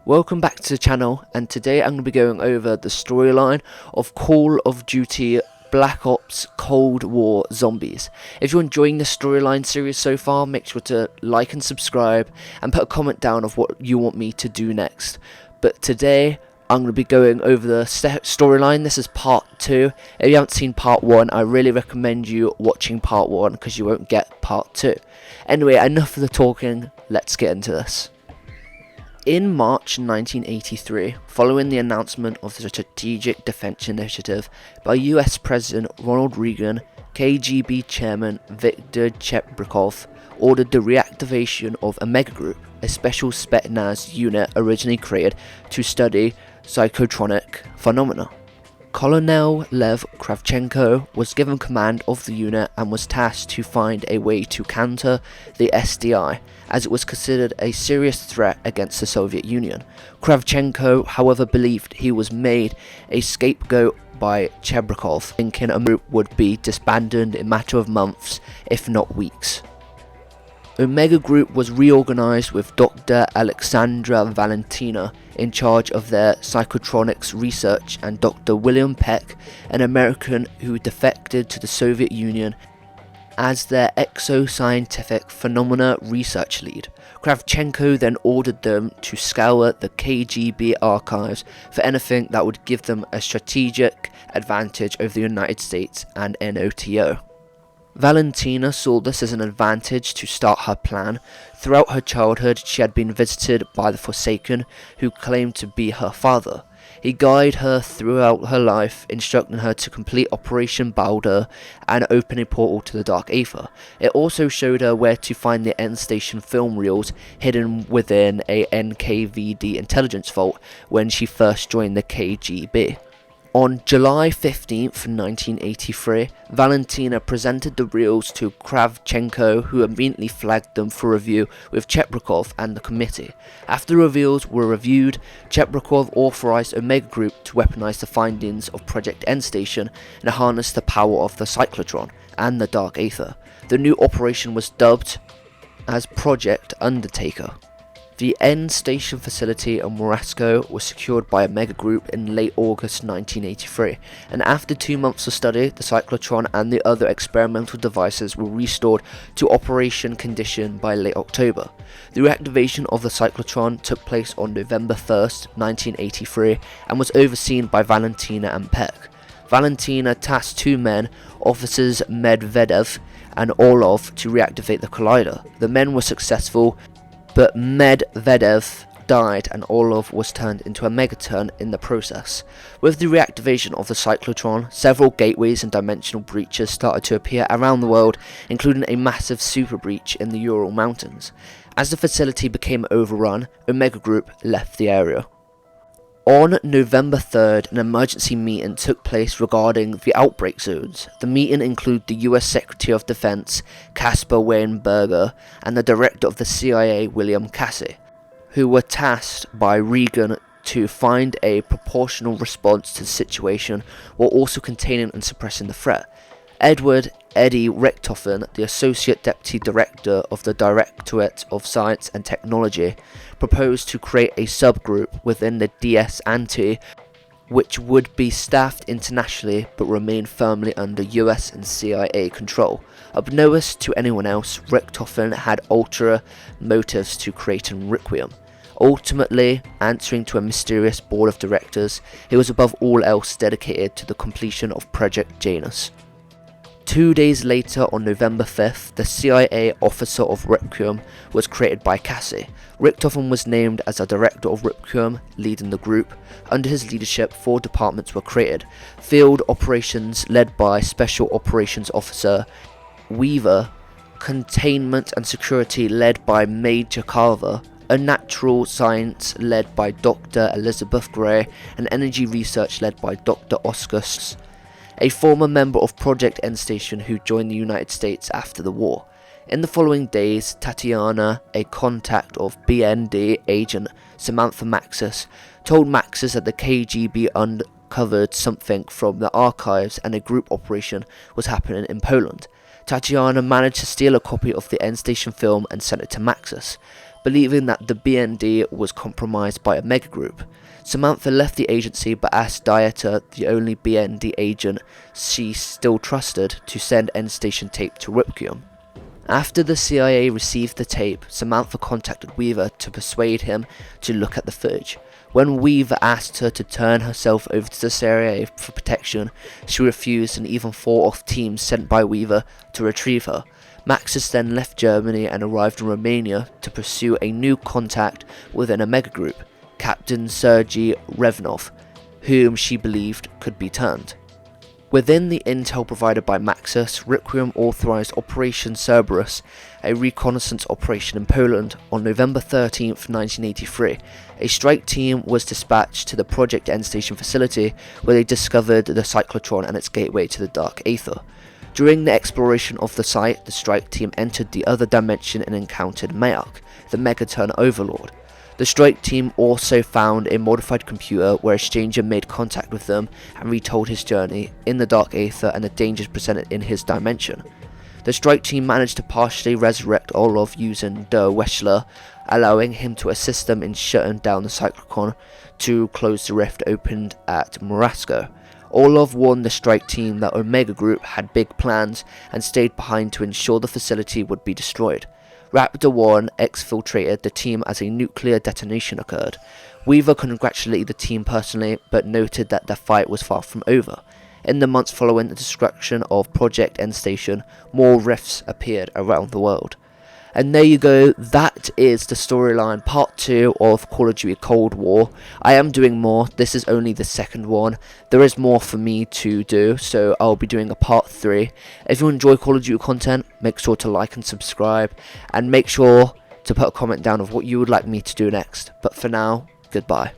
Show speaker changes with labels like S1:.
S1: Welcome back to the channel, and today I'm going to be going over the storyline of Call of Duty Black Ops Cold War Zombies. If you're enjoying the storyline series so far, make sure to like and subscribe and put a comment down of what you want me to do next. But today I'm going to be going over the storyline. This is part 2. If you haven't seen part 1, I really recommend you watching part 1 because you won't get part 2. Anyway, enough of the talking, let's get into this. In March 1983, following the announcement of the Strategic Defense Initiative by US President Ronald Reagan, KGB Chairman Viktor Chebrikov ordered the reactivation of Omega Group, a special Spetsnaz unit originally created to study psychotronic phenomena. Colonel Lev Kravchenko was given command of the unit and was tasked to find a way to counter the SDI, as it was considered a serious threat against the Soviet Union. Kravchenko, however, believed he was made a scapegoat by Chebrikov, thinking a group would be disbanded in a matter of months, if not weeks. Omega Group was reorganized with Dr. Alexandra Valentina in charge of their psychotronics research and Dr. William Peck, an American who defected to the Soviet Union, as their exoscientific phenomena research lead. Kravchenko then ordered them to scour the KGB archives for anything that would give them a strategic advantage over the United States and NATO. Valentina saw this as an advantage to start her plan. Throughout her childhood, she had been visited by the Forsaken, who claimed to be her father. He guided her throughout her life, instructing her to complete Operation Balder and open a portal to the Dark Aether. It also showed her where to find the end station film reels hidden within a NKVD intelligence vault when she first joined the KGB. On July 15th, 1983, Valentina presented the reels to Kravchenko, who immediately flagged them for review with Chebrikov and the committee. After the reels were reviewed, Chebrikov authorized Omega Group to weaponize the findings of Project End Station and harness the power of the cyclotron and the Dark Aether. The new operation was dubbed as Project Undertaker. The end station facility in Morasco was secured by Omega Group in late August 1983, and after 2 months of study, the cyclotron and the other experimental devices were restored to operation condition by late October. The reactivation of the cyclotron took place on November 1st, 1983, and was overseen by Valentina and Peck. Valentina tasked 2 men, officers Medvedev and Orlov, to reactivate the collider. The men were successful, but Medvedev died and Orlov was turned into a Megaton in the process. With the reactivation of the cyclotron, several gateways and dimensional breaches started to appear around the world, including a massive super breach in the Ural Mountains. As the facility became overrun, Omega Group left the area. On November 3rd, an emergency meeting took place regarding the outbreak zones. The meeting included the US Secretary of Defense, Caspar Weinberger, and the Director of the CIA, William Casey, who were tasked by Reagan to find a proportional response to the situation while also containing and suppressing the threat. Edward Eddie Richtofen, the Associate Deputy Director of the Directorate of Science and Technology, proposed to create a subgroup within the DS-Ante which would be staffed internationally but remain firmly under US and CIA control. Unbeknownst to anyone else, Richtofen had ulterior motives to create a Requiem. Ultimately, answering to a mysterious board of directors, he was above all else dedicated to the completion of Project Janus. 2 days later, on November 5th, the CIA Officer of Requiem was created by Casey. Richtofen was named as a Director of Requiem, leading the group. Under his leadership, 4 departments were created: Field Operations, led by Special Operations Officer Weaver; Containment and Security, led by Major Carver; Unnatural Science, led by Dr. Elizabeth Gray; and Energy Research, led by Dr. Oscar S., a former member of Project End Station who joined the United States after the war. In the following days, Tatiana, a contact of BND agent Samantha Maxis, told Maxis that the KGB uncovered something from the archives and a group operation was happening in Poland. Tatiana managed to steal a copy of the End Station film and sent it to Maxis, believing that the BND was compromised by a mega group. Samantha left the agency but asked Dieter, the only BND agent she still trusted, to send end station tape to Requiem. After the CIA received the tape, Samantha contacted Weaver to persuade him to look at the footage. When Weaver asked her to turn herself over to the CIA for protection, she refused and even fought off teams sent by Weaver to retrieve her. Maxis then left Germany and arrived in Romania to pursue a new contact within a megagroup, Captain Sergei Revanov, whom she believed could be turned. Within the intel provided by Maxis, Requiem authorized Operation Cerberus, a reconnaissance operation in Poland, on November 13, 1983. A strike team was dispatched to the Project End Station facility, where they discovered the cyclotron and its gateway to the Dark Aether. During the exploration of the site, the strike team entered the other dimension and encountered Mayak, the Megaton Overlord. The strike team also found a modified computer where a stranger made contact with them and retold his journey in the Dark Aether and the dangers presented in his dimension. The strike team managed to partially resurrect Orlov using Der Weschler, allowing him to assist them in shutting down the cyclotron to close the rift opened at Murasko. Orlov warned the strike team that Omega Group had big plans and stayed behind to ensure the facility would be destroyed. Raptor 1 exfiltrated the team as a nuclear detonation occurred. Weaver congratulated the team personally, but noted that the fight was far from over. In the months following the destruction of Project End Station, more rifts appeared around the world. And there you go, that is the storyline part 2 of Call of Duty Cold War. I am doing more, this is only the second one. There is more for me to do, so I'll be doing a part 3. If you enjoy Call of Duty content, make sure to like and subscribe, and make sure to put a comment down of what you would like me to do next. But for now, goodbye.